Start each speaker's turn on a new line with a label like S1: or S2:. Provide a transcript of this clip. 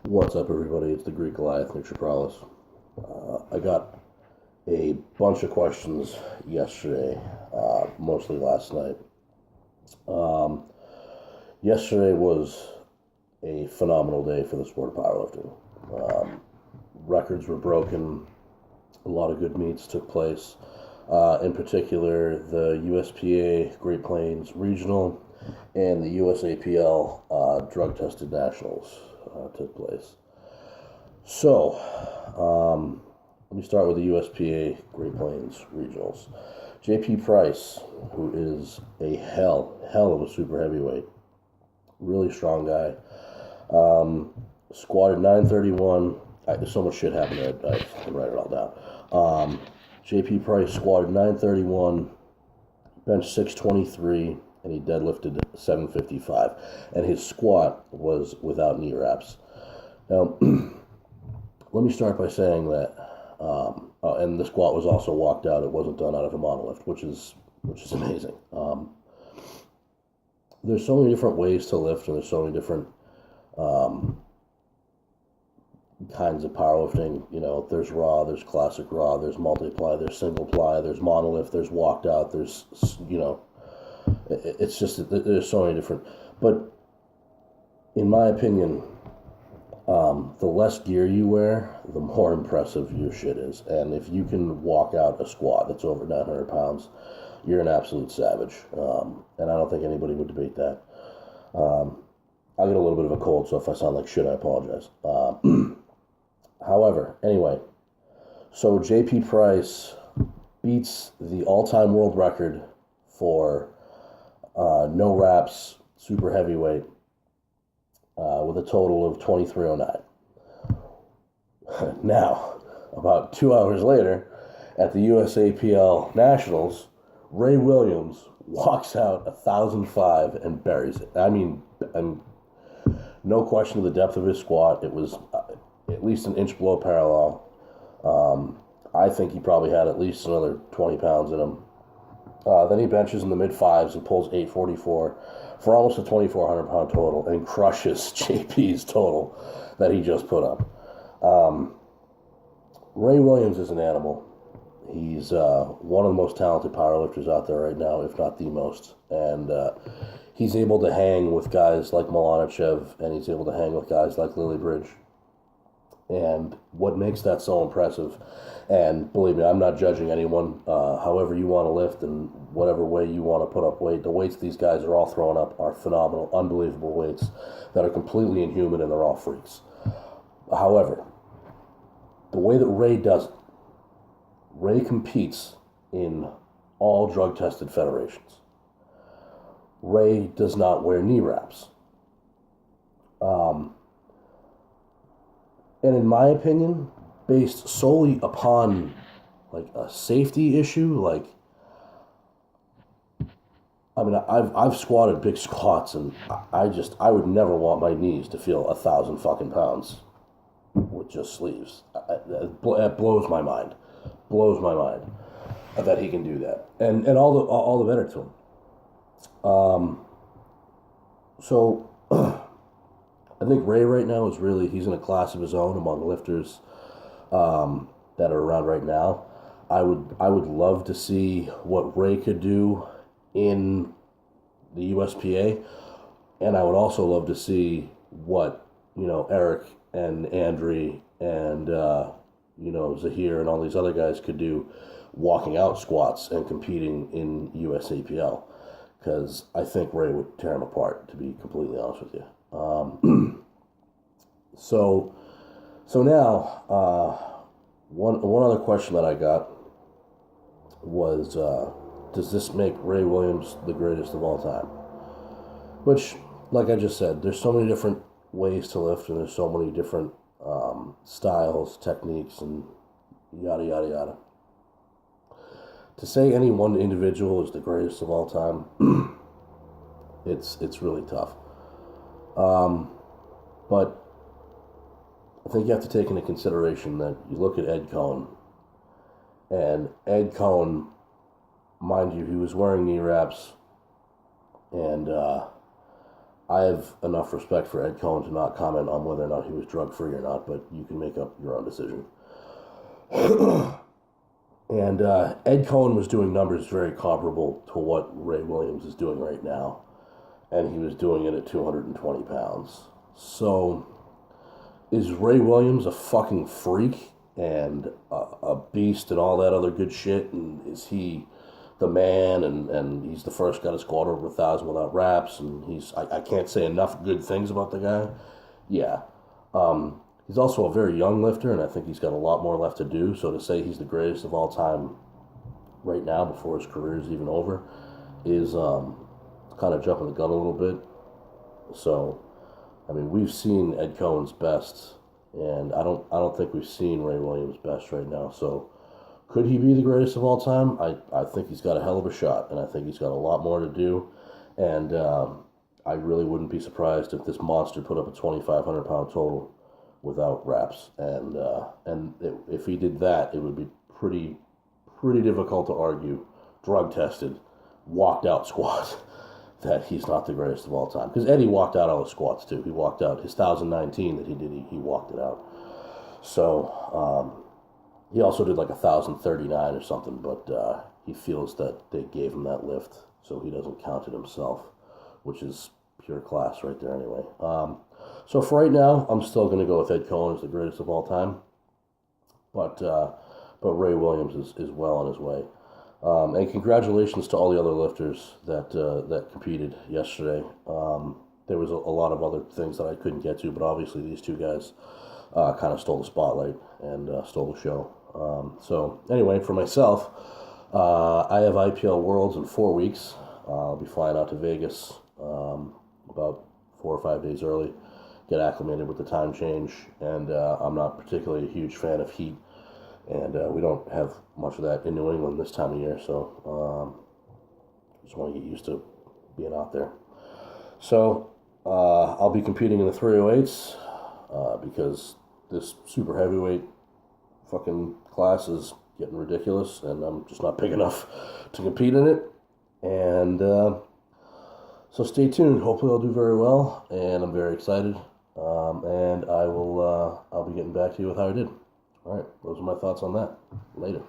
S1: What's up, everybody? It's the Greek Goliath, Nick Chapralis. I got a bunch of questions yesterday, mostly last night. Um, Yesterday was a phenomenal day for the sport of powerlifting. Records were broken, a lot of good meets took place. In particular, the USPA Great Plains Regional and the USAPL Drug Tested Nationals took place. So, let me start with the USPA Great Plains Regionals. JP Price, who is a hell of a super heavyweight, really strong guy, squatted 931. There's so much shit happening, I can write it all down. JP Price squatted 931, bench 623, and he deadlifted 755. And his squat was without knee wraps. Now, let me start by saying that, and the squat was also walked out. It wasn't done out of a monolift, which is amazing. There's so many different ways to lift, and there's so many different kinds of powerlifting. You know, there's raw, there's classic raw, there's multi-ply, there's single ply, there's monolift, there's walked out, there's, it's just, there's so many different. But in my opinion, the less gear you wear, the more impressive your shit is. And if you can walk out a squat that's over 900 pounds, you're an absolute savage. And I don't think anybody would debate that. I get a little bit of a cold, so if I sound like shit, I apologize. However, anyway, so JP Price beats the all-time world record for no wraps, super heavyweight, with a total of 2309. Now, about 2 hours later, at the USAPL Nationals, Ray Williams walks out 1,005 and buries it. I mean, no question of the depth of his squat. It was at least an inch below parallel. I think he probably had at least another 20 pounds in him. Then he benches in the mid-fives and pulls 844 for almost a 2,400 pound total and crushes JP's total that he just put up. Ray Williams is an animal. He's one of the most talented powerlifters out there right now, if not the most. And he's able to hang with guys like Milanichev, and he's able to hang with guys like Lillibridge. And what makes that so impressive, and believe me, I'm not judging anyone, however you want to lift and whatever way you want to put up weight, the weights these guys are all throwing up are phenomenal, unbelievable weights that are completely inhuman, and they're all freaks. However, the way that Ray does it, Ray competes in all drug-tested federations. Ray does not wear knee wraps. And in my opinion, based solely upon like a safety issue, like, I mean, I've squatted big squats, and I would never want my knees to feel 1,000 fucking pounds with just sleeves. That blows my mind. Blows my mind that he can do that, and all the better to him. So I think Ray right now is he's in a class of his own among lifters that are around right now. I would love to see what Ray could do in the USPA, and I would also love to see what, Eric and Andre and Zahir and all these other guys could do walking out squats and competing in USAPL, because I think Ray would tear him apart, to be completely honest with you. So now, one other question that I got was, does this make Ray Williams the greatest of all time? Which, like I just said, there's so many different ways to lift, and there's so many different styles, techniques, and yada, yada, yada. To say any one individual is the greatest of all time, it's really tough. But I think you have to take into consideration that you look at Ed Cohn, and Ed Cohn, mind you, he was wearing knee wraps, and I have enough respect for Ed Cohen to not comment on whether or not he was drug free or not, but you can make up your own decision. And Ed Cohen was doing numbers very comparable to what Ray Williams is doing right now, and he was doing it at 220 pounds. So, is Ray Williams a fucking freak and a beast and all that other good shit? And is he the man? And he's the first guy to squat over 1,000 without wraps. And I can't say enough good things about the guy. Yeah. He's also a very young lifter, and I think he's got a lot more left to do. So to say he's the greatest of all time right now, before his career is even over, is kind of jumping the gun a little bit. So, I mean, we've seen Ed Cohen's best, and I don't think we've seen Ray Williams' best right now. So, could he be the greatest of all time? I think he's got a hell of a shot, and I think he's got a lot more to do. And I really wouldn't be surprised if this monster put up a 2,500 pound total without wraps. And if he did that, it would be pretty difficult to argue, drug tested, walked out squat, that he's not the greatest of all time. Because Eddie walked out all his squats too. He walked out his 1,019 that he did. He walked it out. So he also did like 1,039 or something, but he feels that they gave him that lift, so he doesn't count it himself, which is pure class right there anyway. So for right now, I'm still going to go with Ed Cohen as the greatest of all time, but Ray Williams is well on his way. And congratulations to all the other lifters that competed yesterday. There was a lot of other things that I couldn't get to, but obviously these two guys kind of stole the spotlight and stole the show. So anyway, for myself, I have IPL Worlds in 4 weeks. I'll be flying out to Vegas about 4 or 5 days early, get acclimated with the time change, and I'm not particularly a huge fan of heat, and we don't have much of that in New England this time of year, so just want to get used to being out there. So I'll be competing in the 308s because this super heavyweight fucking class is getting ridiculous, and I'm just not big enough to compete in it. And so stay tuned. Hopefully I'll do very well, and I'm very excited. And I'll be getting back to you with how I did. All right, those are my thoughts on that. Later.